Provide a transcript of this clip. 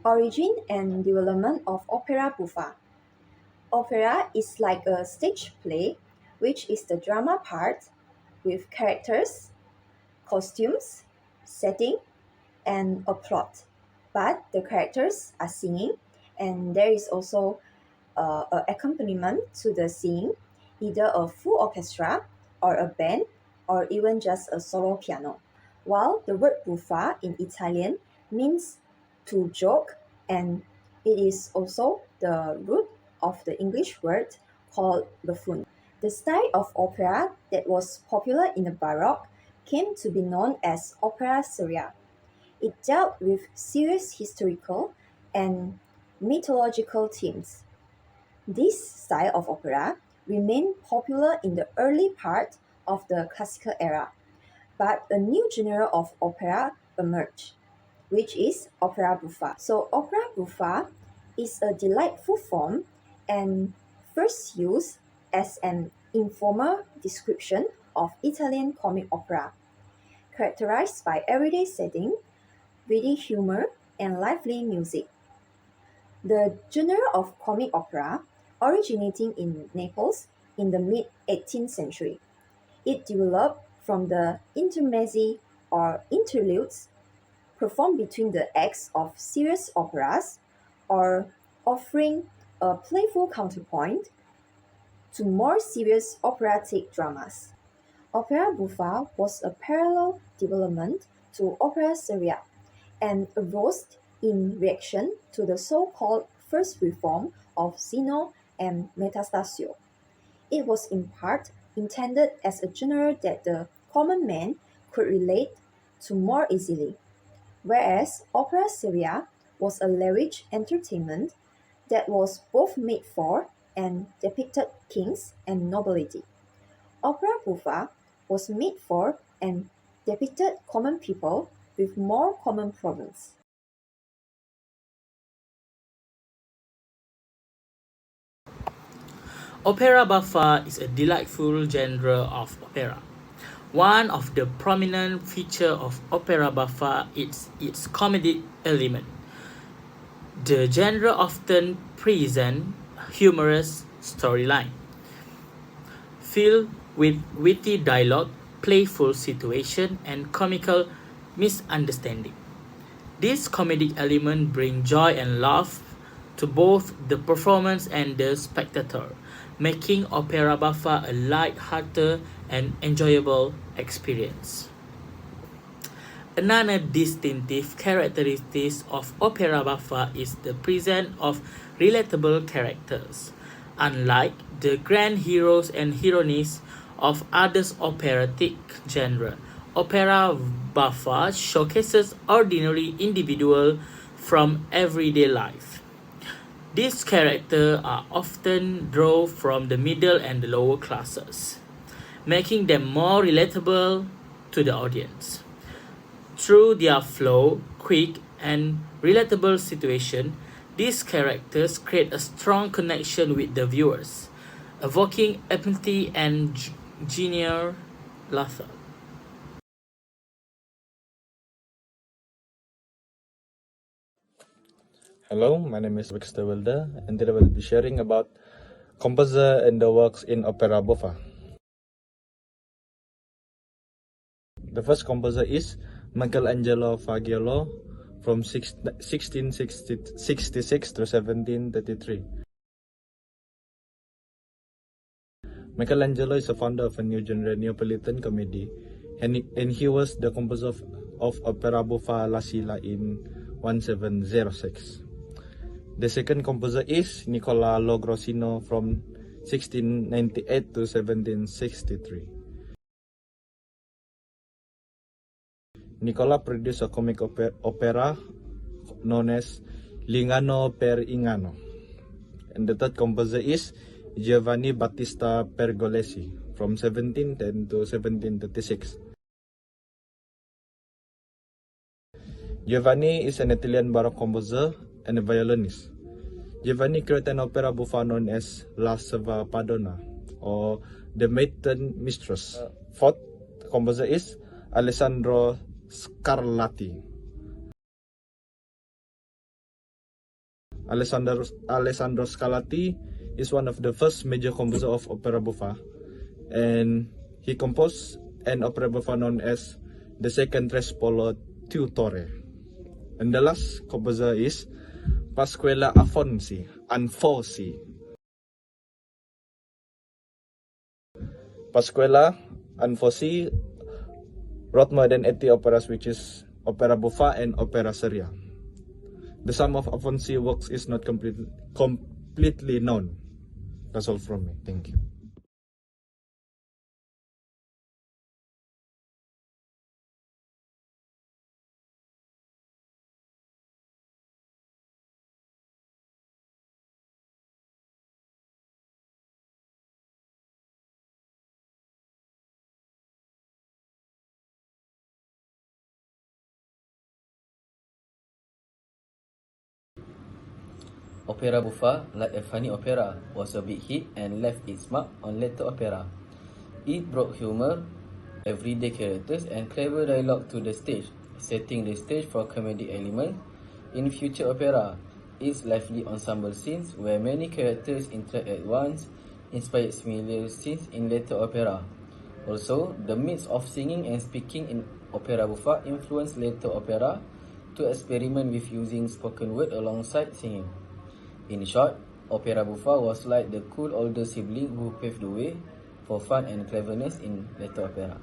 Origin and development of opera buffa. Opera is like a stage play, which is the drama part with characters, costumes, setting, and a plot. But the characters are singing, and there is also a accompaniment to the singing, either a full orchestra or a band or even just a solo piano. While the word buffa in Italian means to joke, and it is also the root of the English word called buffoon. The style of opera that was popular in the Baroque came to be known as opera seria. It dealt with serious historical and mythological themes. This style of opera remained popular in the early part of the classical era, but a new genre of opera emerged, which is opera buffa. So, opera buffa is a delightful form and first used as an informal description of Italian comic opera, characterized by everyday setting, witty humor, and lively music. The genre of comic opera originating in Naples in the mid-18th century. It developed from the intermezzi or interludes performed between the acts of serious operas or offering a playful counterpoint to more serious operatic dramas. Opera buffa was a parallel development to opera seria and arose in reaction to the so-called First Reform of Zeno and Metastasio. It was in part intended as a genre that the common man could relate to more easily, whereas opera seria was a lavish entertainment that was both made for and depicted kings and nobility. Opera buffa was made for and depicted common people with more common problems. Opera buffa is a delightful genre of opera. One of the prominent features of opera buffa is its comedic element. The genre often presents humorous storyline, filled with witty dialogue, playful situation, and comical misunderstanding. This comedic element brings joy and laugh to both the performance and the spectator, making opera buffa a light-hearted and enjoyable experience. Another distinctive characteristic of opera buffa is the presence of relatable characters. Unlike the grand heroes and heroines of other operatic genres, opera buffa showcases ordinary individuals from everyday life. These characters are often drawn from the middle and the lower classes, making them more relatable to the audience. Through their flow, quick, and relatable situation, these characters create a strong connection with the viewers, evoking empathy and genuine laughter. Hello, my name is Victor Wilder, and today I will be sharing about composer and the works in opera buffa. The first composer is Michelangelo Fagiolo from 1666 to 1733. Michelangelo is the founder of a new genre, Neapolitan comedy, and he was the composer of opera buffa La Silla in 1706. The second composer is Nicola Logrosino from 1698 to 1763. Nicola produced a comic opera known as L'Inganno per Inganno. And the third composer is Giovanni Battista Pergolesi from 1710 to 1736. Giovanni is an Italian Baroque composer and a violinist. Giovanni created an opera buffa known as La Serva Padrona, or the Maiden Mistress. Fourth composer is Alessandro Scarlatti. Alessandro Scarlatti is one of the first major composer of opera buffa, and he composed an opera buffa known as the Second Trespolo Tutore. And the last composer is Pasquale Anfosi. Pasquale Anfosi wrote more than 80 operas, which is opera buffa and opera seria. The sum of Afonso works is not completely known. That's all from me. Thank you. Opera buffa, like a funny opera, was a big hit and left its mark on later opera. It brought humor, everyday characters, and clever dialogue to the stage, setting the stage for comedic element. In future opera, its lively ensemble scenes where many characters interact at once inspired similar scenes in later opera. Also, the mix of singing and speaking in opera buffa influenced later opera to experiment with using spoken word alongside singing. In short, opera buffa was like the cool older sibling who paved the way for fun and cleverness in later opera.